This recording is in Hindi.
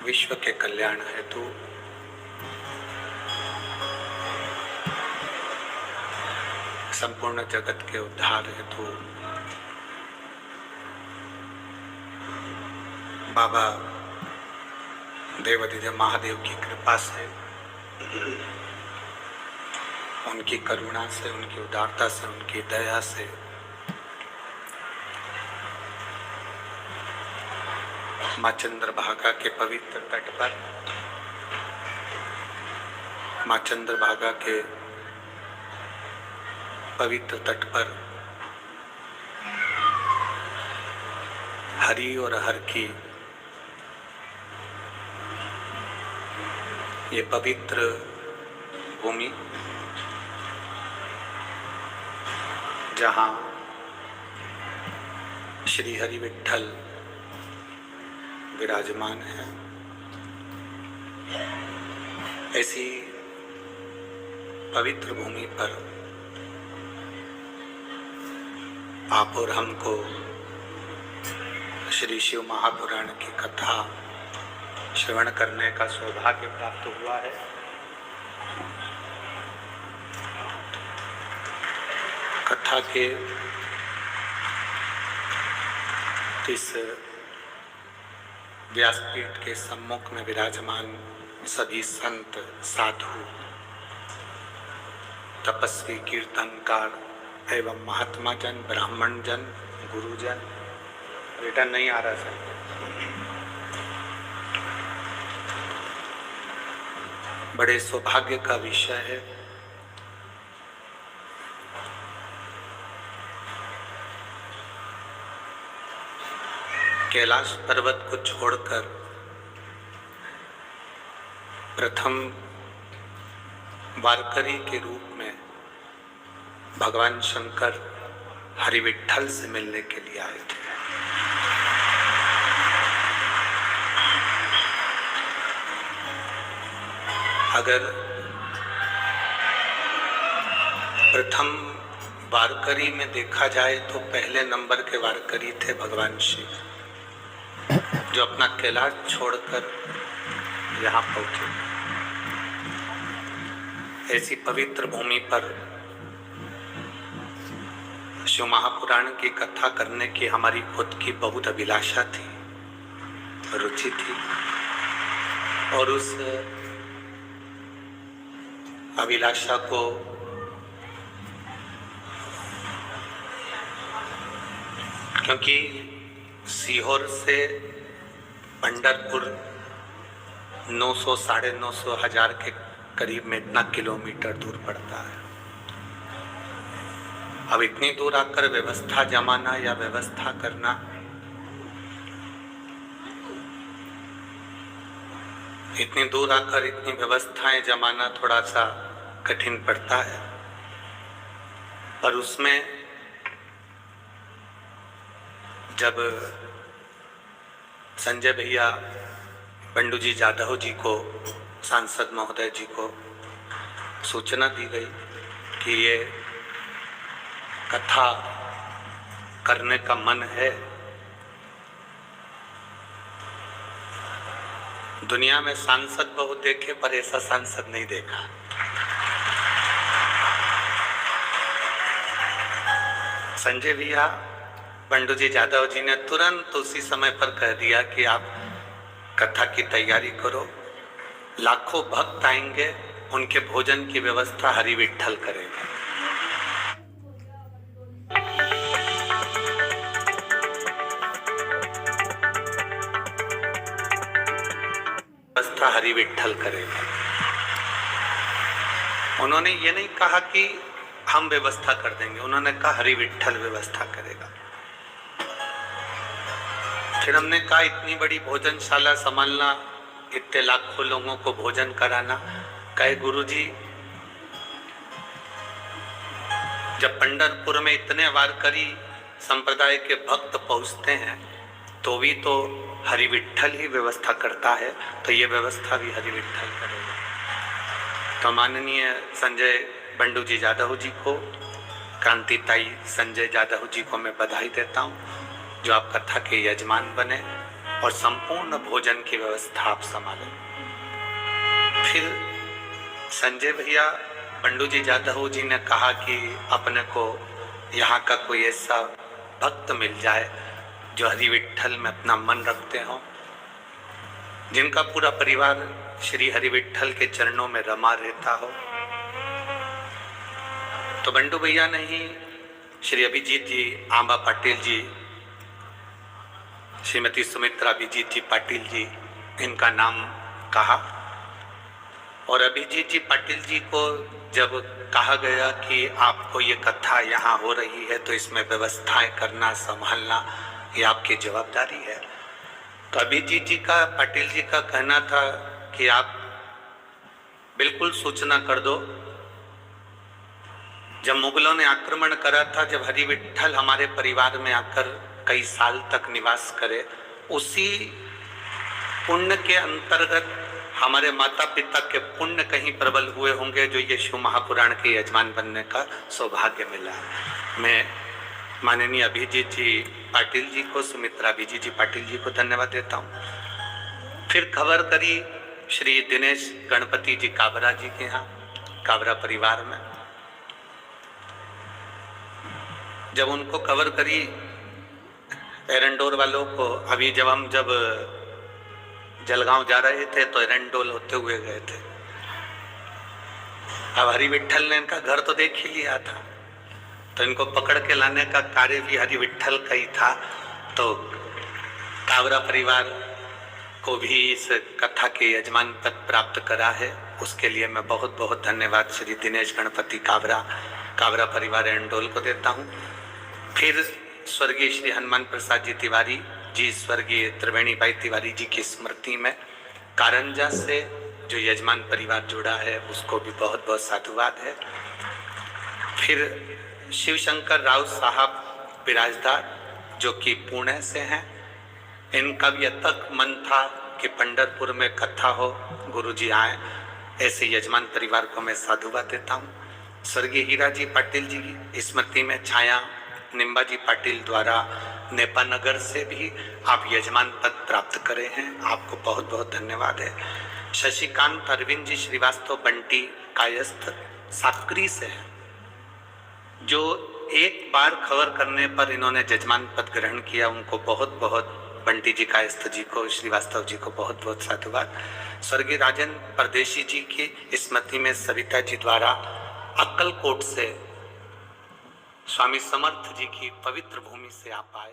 विश्व के कल्याण हेतु संपूर्ण जगत के उद्धार हेतु बाबा देवाधिदेव महादेव की कृपा से, उनकी करुणा से, उनकी उदारता से, उनकी दया से माँ चंद्रभागा के पवित्र तट पर, माँ चंद्रभागा के पवित्र तट पर हरि और हर की ये पवित्र भूमि, जहाँ श्री हरि विठ्ठल विराजमान है, ऐसी पवित्र भूमि पर आप और हमको श्री शिव महापुराण की कथा श्रवण करने का सौभाग्य प्राप्त हुआ है। कथा के इस व्यासपीठ के सम्मुख में विराजमान सभी संत, साधु, तपस्वी, कीर्तनकार एवं महात्मा जन, ब्राह्मण जन, गुरुजन, रिटर्न नहीं आ रहा सर, बड़े सौभाग्य का विषय है। कैलाश पर्वत को छोड़कर प्रथम वारकरी के रूप में भगवान शंकर हरि विठ्ठल से मिलने के लिए आए थे। अगर प्रथम वारकरी में देखा जाए तो पहले नंबर के वारकरी थे भगवान शिव, जो अपना कैलाश छोड़कर यहाँ पहुंचे। ऐसी पवित्र भूमि पर शिव महापुराण की कथा करने की हमारी खुद की बहुत अभिलाषा थी, रुचि थी, और उस अभिलाषा को क्योंकि सीहोर से पंढरपुर 900 साढ़े 900 हजार के करीब में इतना किलोमीटर दूर पड़ता है। अब इतनी दूर आकर व्यवस्था जमाना या व्यवस्था करना इतनी दूर आकर इतनी व्यवस्थाएं जमाना थोड़ा सा कठिन पड़ता है। पर उसमें जब संजय भैया बंडू जी जादव जी को, सांसद महोदय जी को सूचना दी गई कि ये कथा करने का मन है, दुनिया में सांसद बहुत देखे पर ऐसा सांसद नहीं देखा। संजय भैया बंडू जी जादव जी ने तुरंत उसी समय पर कह दिया कि आप कथा की तैयारी करो, लाखों भक्त आएंगे, उनके भोजन की व्यवस्था हरि विठ्ठल करेंगे। व्यवस्था हरि विठ्ठल करेंगे। उन्होंने ये नहीं कहा कि हम व्यवस्था कर देंगे, उन्होंने कहा हरि विठ्ठल व्यवस्था करेगा। फिर हमने कहा इतनी बड़ी भोजनशाला संभालना, इतने लाखों लोगों को भोजन कराना, कहे गुरुजी जब पंढरपुर में इतने वारकरी संप्रदाय के भक्त पहुंचते हैं तो भी तो हरि विठ्ठल ही व्यवस्था करता है, तो ये व्यवस्था भी हरि विठ्ठल करेगा। तो माननीय संजय बंडू जी जादव जी को, क्रांतिताई संजय जादव जी को मैं बधाई देता हूँ जो आप कथा के यजमान बने और संपूर्ण भोजन की व्यवस्था आप संभालें। फिर संजय भैया बंडू जी जादव जी ने कहा कि अपने को यहाँ का कोई ऐसा भक्त मिल जाए जो हरि विट्ठल में अपना मन रखते हो, जिनका पूरा परिवार श्री हरि विट्ठल के चरणों में रमा रहता हो। तो बंडू भैया ने ही श्री अभिजीत जी आंबा पाटिल जी, श्रीमती सुमित्रा अभिजीत जी पाटिल जी, इनका नाम कहा। और अभिजीत जी पाटिल जी को जब कहा गया कि आपको ये कथा यहाँ हो रही है तो इसमें व्यवस्थाएं करना, संभालना, ये आपकी जवाबदारी है। तो अभिजीत जी का, पाटिल जी का कहना था कि आप बिल्कुल सूचना कर दो। जब मुगलों ने आक्रमण करा था, जब हरि विट्ठल हमारे परिवार में आकर कई साल तक निवास करे, उसी पुण्य के अंतर्गत हमारे माता पिता के पुण्य कहीं प्रबल हुए होंगे जो ये शिव महापुराण के यजमान बनने का सौभाग्य मिला। मैं माननीय अभिजीत जी पाटिल जी को, सुमित्रा अभिजीत जी पाटिल जी को धन्यवाद देता हूँ। फिर खबर करी श्री दिनेश गणपति जी काबरा जी के यहाँ, काबरा परिवार में। जब उनको कवर करी एरंडोल वालों को, अभी जब जलगांव जा रहे थे तो एरंडोल होते हुए गए थे। अब हरि विट्ठल ने इनका घर तो देख ही लिया था, तो इनको पकड़ के लाने का कार्य भी हरि विट्ठल का ही था। तो काबरा परिवार को भी इस कथा के यजमान पद प्राप्त करा है, उसके लिए मैं बहुत बहुत धन्यवाद श्री दिनेश गणपति काबरा परिवार एरंडोल को देता हूँ। फिर स्वर्गीय श्री हनुमान प्रसाद जी तिवारी जी, स्वर्गीय त्रिवेणी बाई तिवारी जी की स्मृति में कारंजा से जो यजमान परिवार जुड़ा है उसको भी बहुत बहुत साधुवाद है। फिर शिव शंकर राव साहब बिराजदार जो कि पुणे से हैं, इनका भी अतक मन था कि पंढरपुर में कथा हो, गुरुजी आए, ऐसे यजमान परिवार को मैं साधुवाद देता हूँ। स्वर्गीय हीरा जी पाटिल जी की स्मृति में छाया निम्बा जी पाटिल द्वारा नेपानगर से भी आप यजमान पद प्राप्त करे हैं, आपको बहुत बहुत धन्यवाद है। शशिकांत अरविंद जी श्रीवास्तव बंटी कायस्थ साकरी से हैं, जो एक बार खबर करने पर इन्होंने यजमान पद ग्रहण किया, उनको बहुत बहुत, बंटी जी कायस्थ जी को, श्रीवास्तव जी को बहुत बहुत साधुवाद। स्वर्गीय राजेंद्र परदेशी जी की स्मृति में सविता जी द्वारा अक्कलकोट से स्वामी समर्थ जी की पवित्र भूमि से आप आए।